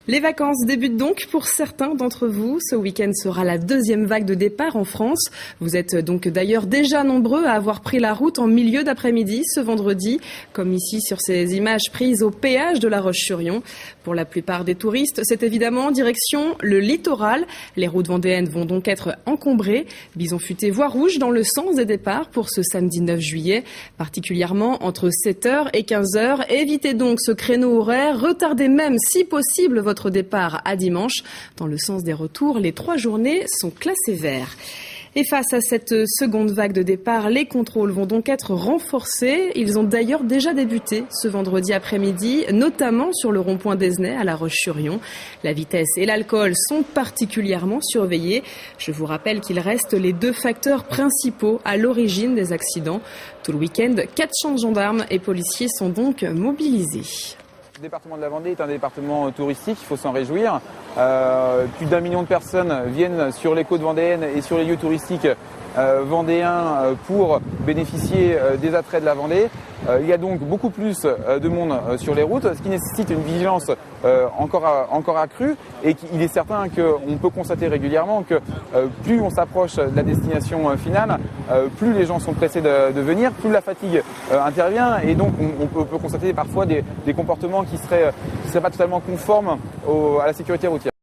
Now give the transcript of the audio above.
Les vacances débutent donc pour certains d'entre vous. Ce week-end sera la deuxième vague de départ en France. Vous êtes donc d'ailleurs déjà nombreux à avoir pris la route en milieu d'après-midi ce vendredi, comme ici sur ces images prises au péage de La Roche-sur-Yon. Pour la plupart des touristes, c'est évidemment en direction le littoral. Les routes vendéennes vont donc être encombrées. Bison futé voie rouge dans le sens des départs pour ce samedi 9 juillet, particulièrement entre 7h et 15h. Évitez donc ce créneau horaire, retardez même si possible votre départ à dimanche. Dans le sens des retours, les 3 journées sont classées vert. Et face à cette seconde vague de départ, les contrôles vont donc être renforcés. Ils ont d'ailleurs déjà débuté ce vendredi après-midi, notamment sur le rond-point d'Esnay à La Roche-sur-Yon. La vitesse et l'alcool sont particulièrement surveillés. Je vous rappelle qu'ils restent les 2 facteurs principaux à l'origine des accidents. Tout le week-end, 400 gendarmes et policiers sont donc mobilisés. Le département de la Vendée est un département touristique, il faut s'en réjouir. Plus d'1 million de personnes viennent sur les côtes vendéennes et sur les lieux touristiques vendéens pour bénéficier des attraits de la Vendée. Il y a donc beaucoup plus de monde sur les routes, ce qui nécessite une vigilance encore accrue. Et il est certain qu'on peut constater régulièrement que plus on s'approche de la destination finale, plus les gens sont pressés de venir, plus la fatigue intervient. Et donc on peut constater parfois des comportements qui seraient pas totalement conformes à la sécurité routière.